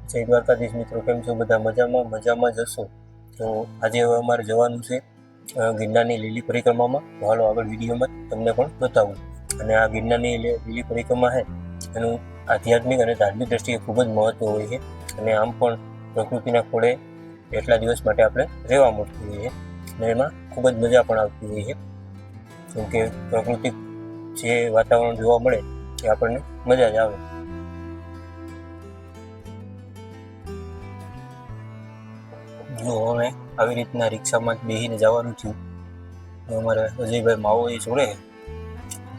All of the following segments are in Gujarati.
જય દ્વારકાધીશ મિત્રો, કેમ છો બધા? મજામાં જશો. તો આજે હવે અમારે જવાનું છે ગિરનારની લીલી પરિક્રમામાં. તો હાલો આગળ વિડીયોમાં તમને પણ બતાવું. અને આ ગિરનારની લીલી પરિક્રમા છે એનું આધ્યાત્મિક અને ધાર્મિક દ્રષ્ટિએ ખૂબ જ મહત્વ હોય છે. અને આમ પણ પ્રકૃતિના ખોળે એટલા દિવસ માટે આપણે રહેવા મળતું હોય છે અને એમાં ખૂબ જ મજા પણ આવતી હોય છે. કેમ કે પ્રકૃતિ જે વાતાવરણ જોવા મળે એ આપણને મજા જ આવે. જો અમે આવી રીતના રિક્ષામાં બેસીને જવાનું થયું. અમારે અજયભાઈ માવો એ જોડે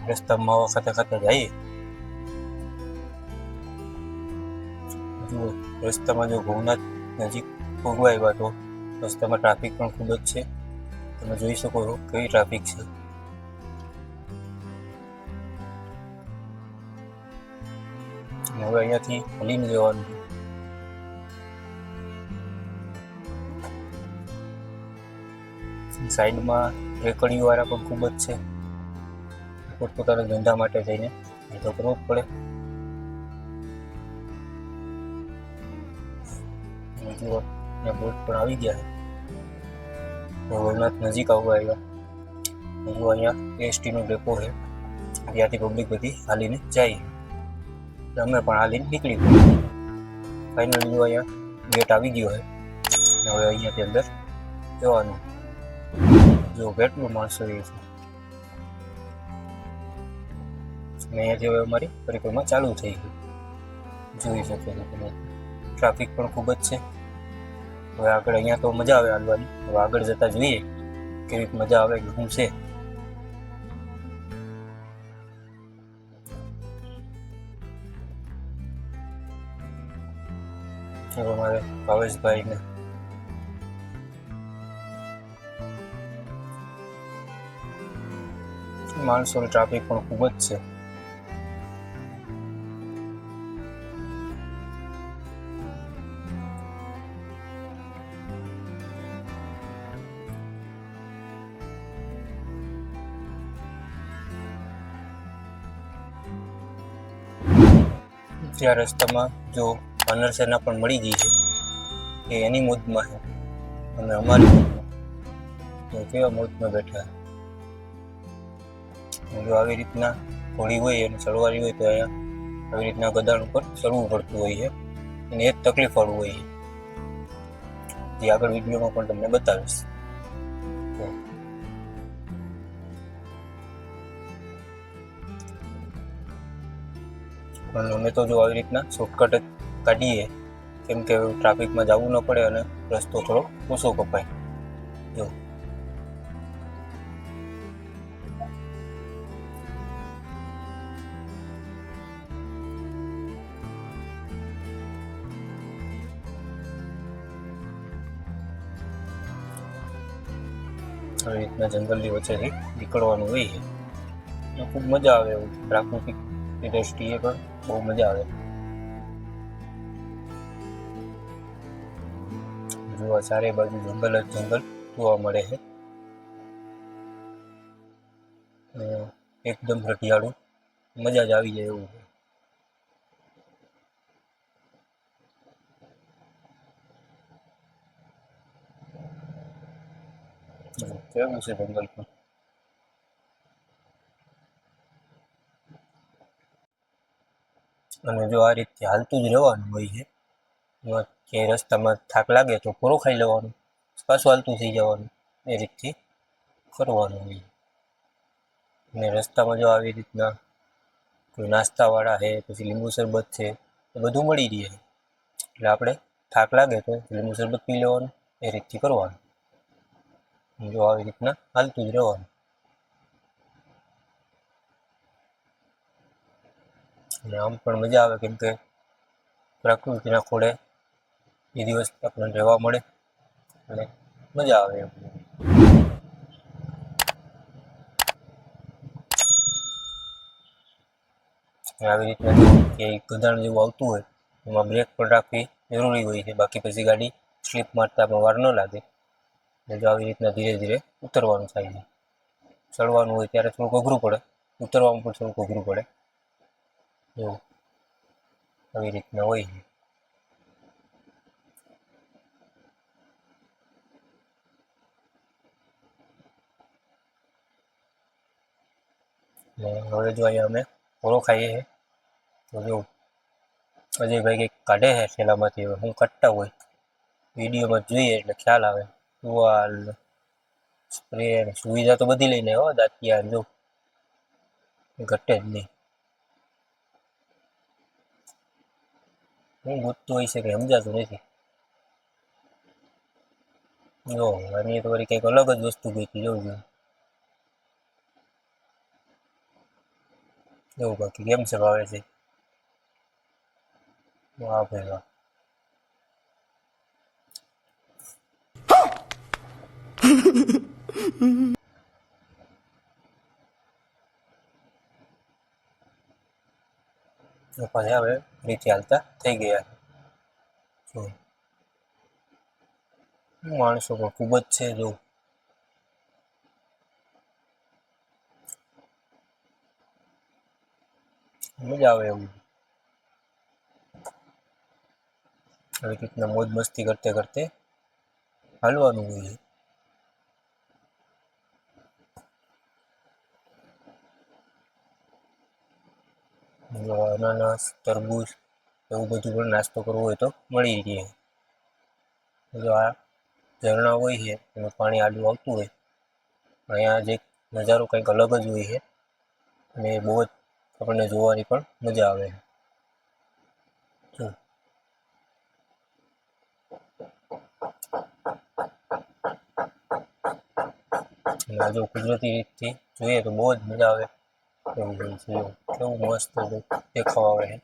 રસ્તામાં માવા ખાતા જઈએ. જુઓ, રસ્તામાં જો ભવનાથ નજીક પહોંચવા આવ્યા તો રસ્તામાં ટ્રાફિક પણ ખૂબ જ છે. તમે જોઈ શકો છો કેવી ટ્રાફિક છે. હવે અહીંયાથી હલીને જવાનું છે. સાઈડમાં રેકડીવાળા પણ ખૂબ જ છે. પોતપોતાના ધંધા માટે થઈને એ તો કરવું જ પડે. જુઓ, ત્યાં બોટ પણ આવી ગયા છે. ભવનાથ નજીક આવવા આવ્યા. જુઓ, અહીંયા એસટીનો ડેપો છે. ત્યાંથી પબ્લિક બધી હાલીને જાય. અમે પણ હાલીને નીકળી ગયા. ફાઇનલી જો અહીંયા ગેટ આવી ગયો છે. હવે અહીંયાથી અંદર જવાનું. જો કેટલું માણસો એ છે. અહીંયાથી હવે અમારી પરિક્રમા ચાલુ થઈ ગઈ. જોઈ શકો છો તમે. ટ્રાફિક પણ ખૂબ જ છે. હવે આગળ અહીંયા તો મજા આવે હાલવાની. હવે આગળ જતા જોઈએ કેવી મજા આવે કે શું છે. અમારે ભાવેશભાઈ ને માણસોની ટ્રાફિક પણ ખૂબ જ છે. ત્યાં રસ્તામાં જો વાનરસેના પણ મળી ગઈ છે એ એની મોજમાં છે અને અમારી મોજમાં કેવા મોજમાં બેઠા. જો આવી રીતના ઘોડી હોય અને ચડવાની હોય તો અહીંયા આવી રીતના ગદાણ ઉપર ચડવું પડતું હોય છે અને એ જ તકલીફ વાળું હોય છે, જે આગળ વિડીયોમાં પણ તમને બતાવીશ. પણ અમે તો જો આવી રીતના શોર્ટકટ જ કાઢીએ કેમ કે ટ્રાફિકમાં જવું ન પડે અને રસ્તો થોડો ઓછો કપાય. જો આવી રીતના જંગલની વચ્ચેથી નીકળવાનું હોય છે. ખૂબ મજા આવે એવું. પ્રાકૃતિકની દ્રષ્ટિએ પણ બહુ મજા આવે. જોવા ચારે બાજુ જંગલ જ જંગલ જોવા મળે છે. એકદમ રટિયાળું, મજા જ આવી જાય એવું. કેવું છે જંગલ પણ. અને જો આ રીતે હાલતું જ રહેવાનું હોય છે. ક્યાંય રસ્તામાં થાક લાગે તો પૂરો ખાઈ લેવાનું, પાછું હાલતું થઈ જવાનું. એ રીતથી કરવાનું હોય. અને રસ્તામાં જો આવી રીતના કોઈ નાસ્તાવાળા છે, પછી લીંબુ શરબત છે, એ બધું મળી રહે. એટલે આપણે થાક લાગે તો લીંબુ શરબત પી લેવાનું. એ રીતથી કરવાનું. જો આવી રીતના હાલતું જ રહેવાનું. અને આમ પણ મજા આવે કેમ કે પ્રકૃતિના ખોળે એ દિવસ આપણને રહેવા મળે અને મજા આવે એમ. આવી રીતના જો કે ગધાણ જેવું આવતું હોય એમાં બ્રેક પણ રાખવી જરૂરી હોય છે, બાકી પછી ગાડી સ્લીપ મારતા પણ વાર ન લાગે. જો આવી રીતના ધીરે ધીરે ઉતરવાનું થાય છે. ચડવાનું હોય ત્યારે થોડુંક અઘરું પડે, ઉતરવામાં પણ થોડુંક અઘરું પડે. એવું આવી રીતના હોય છે. ને હવે જો અહીંયા અમે પૂરો ખાઈએ છીએ. તો જો અજયભાઈ કંઈક કાઢે છે થેલામાંથી, હવે હું કાઢતા હોય વિડીયોમાં જોઈએ એટલે ખ્યાલ આવે. ટુવાલ, સ્પ્રે, સુવિધા તો બધી લઈને આવ્યો, દાંતિયા જો ઘટે જ નહીં. હું ગોતતું હોય છે કે સમજાતું નથી. જો આની તો વળી કંઈક અલગ જ વસ્તુ ગોતી જવું જોઈએ. એવું બાકી કેમ છે ભાવે છે? વાહ ભાઈ વાહ. પછી હવે ફરીથી હાલતા થઈ ગયા. માણસો પણ ખૂબ જ છે. જો મજા આવે એવું. આવી રીતના મોજ મસ્તી કરતે કરતે હાલવાનું હોય. જો અનાનસ, તરબૂચ એવું બધું પણ નાસ્તો કરવો હોય તો મળી રહે. જો આ ઝરણા હોય છે એનું પાણી આડું આવતું હોય. અહીંયા જે નજારો કંઈક અલગ જ હોય છે અને બહુ જ આપણને જોવાની પણ મજા આવે. અને આ જો કુદરતી રીતથી જોઈએ તો બહુ જ મજા આવે એવું હોય છે. કેવું મસ્ત દેખાવ આવે છે.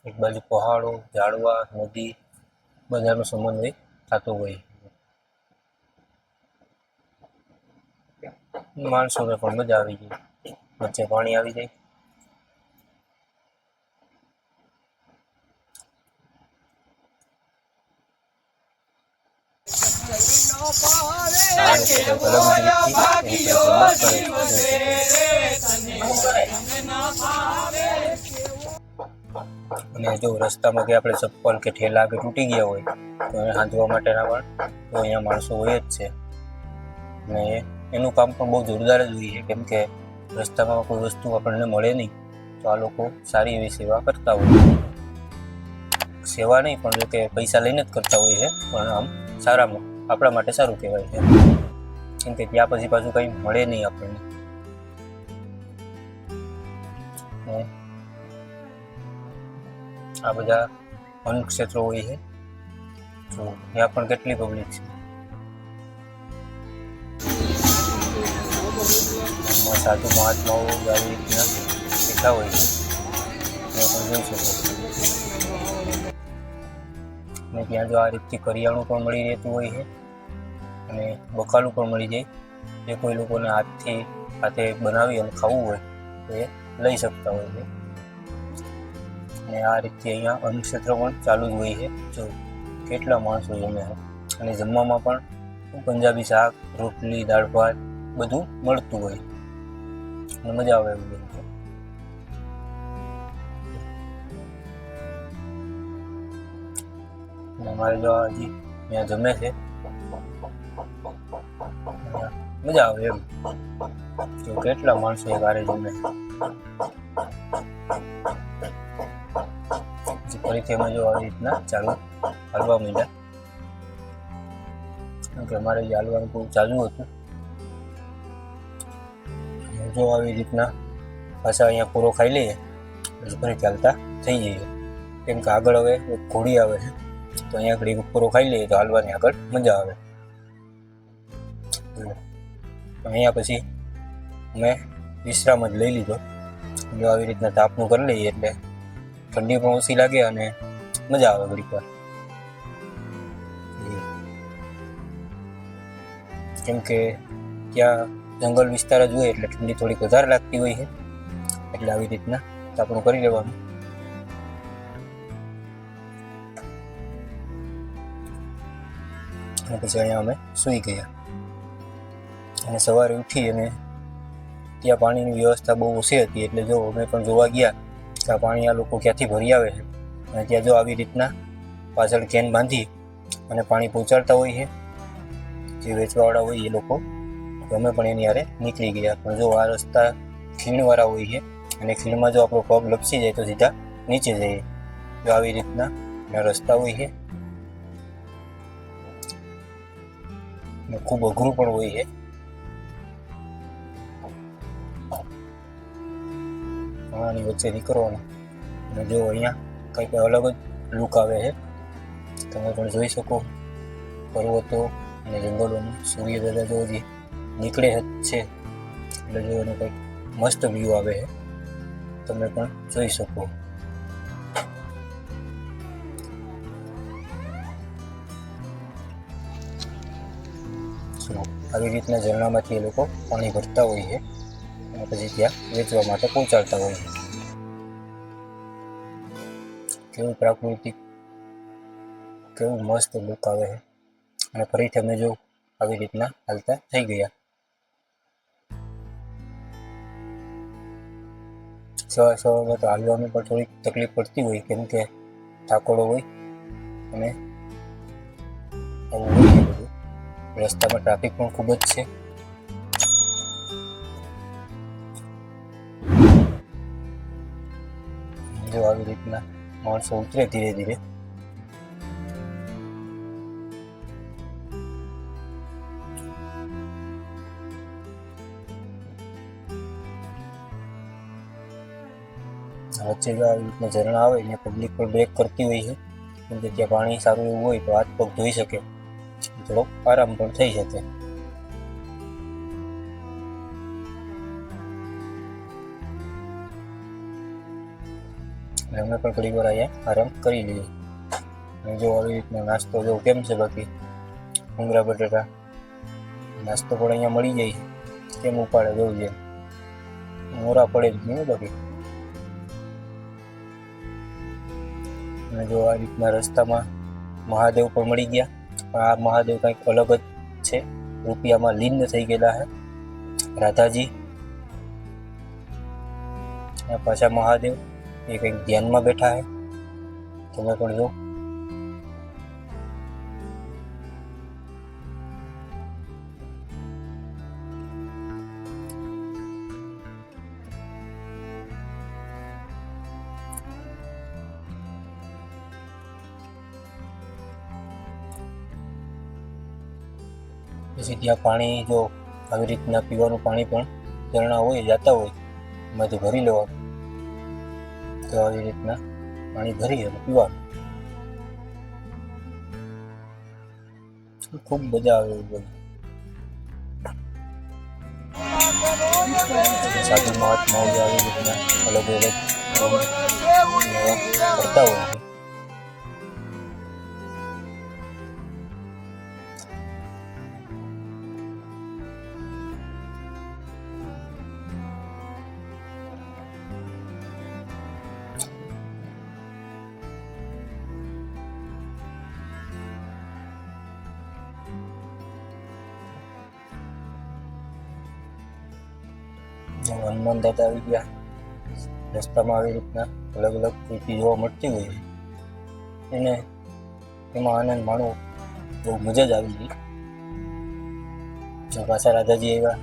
એક બાજુ પહાડો, ઝાડવા, નદી બધાનો સમન્વય થતો હોય. માણસોને પણ મજા આવી જાય. વચ્ચે પાણી આવી જાય. અને જો રસ્તામાં કે આપણે ચપ્પલ કે ઠેલા કે તૂટી ગયા હોય તો એને હાંધવા માટેના પણ તો અહીંયા માણસો હોય જ છે. અને એનું કામ પણ બહુ જોરદાર જ હોય છે, કેમ કે રસ્તામાં કોઈ વસ્તુ આપણને મળે નહીં તો આ લોકો સારી એવી સેવા કરતા હોય. સેવા નહીં પણ જો કે પૈસા લઈને જ કરતા હોય છે, પણ આમ સારામાં આપણા માટે સારું કહેવાય છે, કેમ કે ત્યાં પછી પાછું કંઈ મળે નહીં આપણને. આ બધા વન ક્ષેત્રો હોય છે, તો ત્યાં પણ કેટલી પબ્લિક છે. સાધુ મહાત્માઓ આવી રીતના બેઠા હોય છે, એ પણ જોઈ શકો. અને ત્યાં જો આ રીતથી કરિયાણું પણ મળી રહેતું હોય છે અને બકાલું પણ મળી જાય, જે કોઈ લોકોને હાથે બનાવી અને ખાવું હોય તો એ લઈ શકતા હોય છે. અને આ રીતે અહીંયા અન્નક્ષેત્ર પણ ચાલુ જ હોય છે. જો કેટલા માણસો જમે છે અને જમવામાં પણ પંજાબી શાક, રોટલી, દાળ ભાત બધું મળતું હોય અને મજા આવે એવું બધું. અમારે જો હજી અહીંયા જમે છે, મજા આવે એમ. જો કેટલા માણસો એક હારે જમે. ફરીથી અમે જો આવી રીતના ચાલુ હાલવા માંડ્યા, કેમ કે અમારે જે હાલવાનું બહુ ચાલુ હતું. જો આવી રીતના પાછા અહીંયા પૂરો ખાઈ લઈએ પછી ફરી ચાલતા થઈ જઈએ, કેમ કે આગળ હવે એક ઘોડી આવે છે તો અહીંયા આગળ પૂરો ખાઈ લઈએ તો હાલવાની આગળ મજા આવે. અહીંયા પછી મેં વિશ્રામ જ લઈ લીધો. જો આવી રીતના તાપનું કરી લઈએ એટલે ઠંડી પણ ઓછી લાગે અને મજા આવે ઘડીક વાર, કેમ કે ત્યાં જંગલ વિસ્તાર જ હોય એટલે ઠંડી થોડીક વધારે લાગતી હોય છે, એટલે આવી રીતના તાપણું કરી લેવાનું. અને પછી અહીંયા અમે સૂઈ ગયા અને સવારે ઉઠી અને ત્યાં પાણીની વ્યવસ્થા બહુ ઓછી હતી, એટલે જો અમે પણ જોવા ગયા કે આ પાણી આ લોકો ક્યાંથી ભરી આવે છે. અને ત્યાં જો આવી રીતના પાછળ કેન બાંધી અને પાણી પહોંચાડતા હોય છે જે વેચવાવાળા હોય એ લોકો, તો અમે પણ એની હારે નીકળી ગયા. પણ જો આ રસ્તા ખીણવાળા હોય છે અને ખીણમાં જો આપણો પગ લપસી જાય તો સીધા નીચે જઈએ. જો આવી રીતના રસ્તા હોય છે અને ખૂબ અઘરું પણ હોય છે. આની વચ્ચે નીકળવાનું અને જો અહીંયા કંઈક અલગ જ લુક આવે છે. તમે પણ જોઈ શકો પર્વતો અને જંગલોનું સૂર્ય દાદા જો હજી નીકળે છે એટલે જો એનું કંઈક મસ્ત વ્યૂ આવે છે. તમે પણ જોઈ શકો. આવી રીતના ઝરણામાંથી એ લોકો પાણી ભરતા હોય છે અને પછી ત્યાં વેચવા માટે પહોંચાડતા હોય છે. કેવું પ્રાકૃતિક, કેવું મસ્ત લુક આવે છે. અને ફરીથી અમે જો આવી રીતના હાલતા થઈ ગયા. સવારમાં તો હાલવામાં પણ થોડીક તકલીફ પડતી હોય કેમ કે ઠાકોરો હોય અને આવું હોય છે બધું. રસ્તામાં ટ્રાફિક પણ ખૂબ જ છે. જો આવી રીતના માણસો ઉતરે ધીરે ધીરે. વચ્ચે જો આવી રીતના ઝરણા આવે ત્યાં પબ્લિક પણ બ્રેક કરતી હોય છે કેમ કે ત્યાં પાણી સારું એવું હોય તો હાથ પગ ધોઈ શકે, થોડોક આરામ પણ થઈ શકે. અમે પણ ઘણી વાર અહીંયા આરામ કરી લઈએ. અને જો આવી રીતનો નાસ્તો જો કેમ છે બાકી ભૂંગળા બટેટા નાસ્તો પણ અહીંયા મળી જાય છે. કેમ ઉપાડે જોવું છે, મોરા પડે જ નહીં બાકી. અને જો આ રીતના રસ્તામાં મહાદેવ પણ મળી ગયા. પણ આ મહાદેવ કંઈક અલગ જ છે, રૂપિયામાં લીન થઈ ગયેલા છે. રાધાજી પાછા મહાદેવ એ કંઈક ધ્યાનમાં બેઠા છે. તમે પણ જો. પછી ત્યાં પાણી જો આવી રીતના પીવાનું પાણી પણ ઝરણા હોય જતા હોય એમાંથી ભરી લેવાનું. તો આવી રીતના પાણી ભરી અને પીવાનું. ખૂબ મજા આવે એવું બધું. સાધુ મહાત્માઓ આવી રીતના અલગ અલગ કરતા હોય છે. હનુમાન દાદા આવી ગયા. રસ્તામાં આવી રીતના અલગ અલગ કૃતિ જોવા મળતી હોય છે એને એમાં આનંદ માણવો બહુ મજા જ આવી ગઈ. પાછા રાધાજી આવ્યા.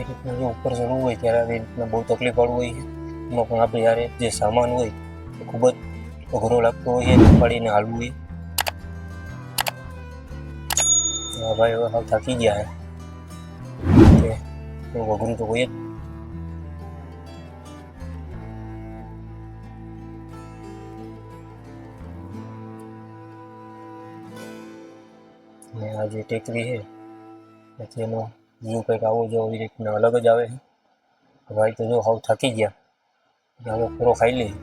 એ રીતના જો ઉપર ચડવું હોય ત્યારે આવી રીતના બહુ તકલીફ વાળું હોય છે. એમાં પણ આપણે યારે જે સામાન હોય એ ખૂબ જ અઘરો લાગતો હોય છે ઉપાડીને હાલવું હોય. ભાઈ હવે હાવ થાકી ગયા છે, એવું અઘરું તો હોય જ. અને આ જે ટેકરી છે પછી એનો વ્યૂ કંઈક આવો જો એવી રીતના અલગ જ આવે છે. ભાઈ તો જો હાવ થાકી ગયા, હવે પૂરો ખાઈ લઈએ.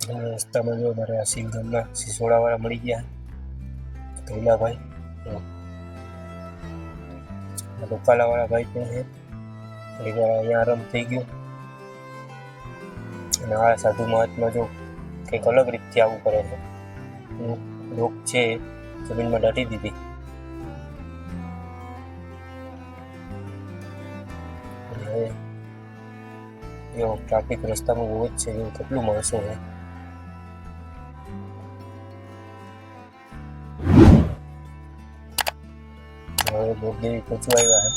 રસ્તામાં જો મારે આ સિંહ ગામના સિસોડાવાળા મળી ગયા કૈલાભાઈ, રોકાલાવાળા ભાઈ પણ છે. થોડીક વાર અહીંયા આરામ થઈ ગયો. અને આ સાધુ મહાત્મા જો કંઈક અલગ રીતથી આવું કરે છે. લોક છે જમીનમાં દાટી દીધી. હવે એવો ટ્રાફિક રસ્તામાં બહુ જ છે, એવું કેટલું માણસો છે. હવે બોરદેવી પહોંચવા આવ્યા છે.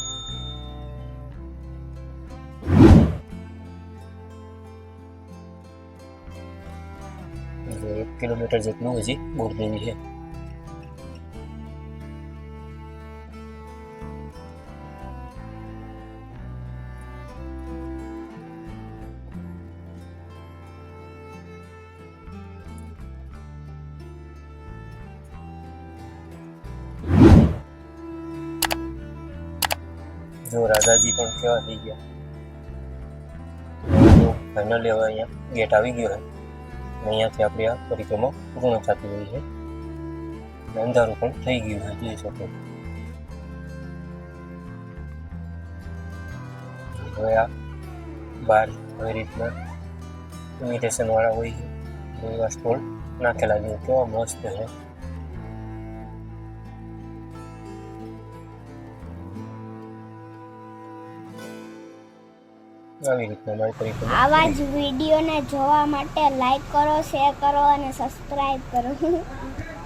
1 કિલોમીટર જેટલું હજી બોરદેવી છે. જો રાધાજી પણ કેવા થઈ ગયા. ફાઇનલી હવે અહીંયા ગેટ આવી ગયો છે. અહીંયાથી આપણી આ પરિક્રમા પૂર્ણ થતી હોય છે. અંધારું પણ થઈ ગયું છે, જોઈ શકો. હવે આ બહાર આવી રીતના ઇમિટેશન વાળા હોય છે, એવા સ્ટોલ નાખેલા છે. કેવા મસ્ત છે. આવી રીતના મારી પરિક્રમા. આવા જ વિડીયોને જોવા માટે લાઈક કરો, શેર કરો અને સબસ્ક્રાઈબ કરો.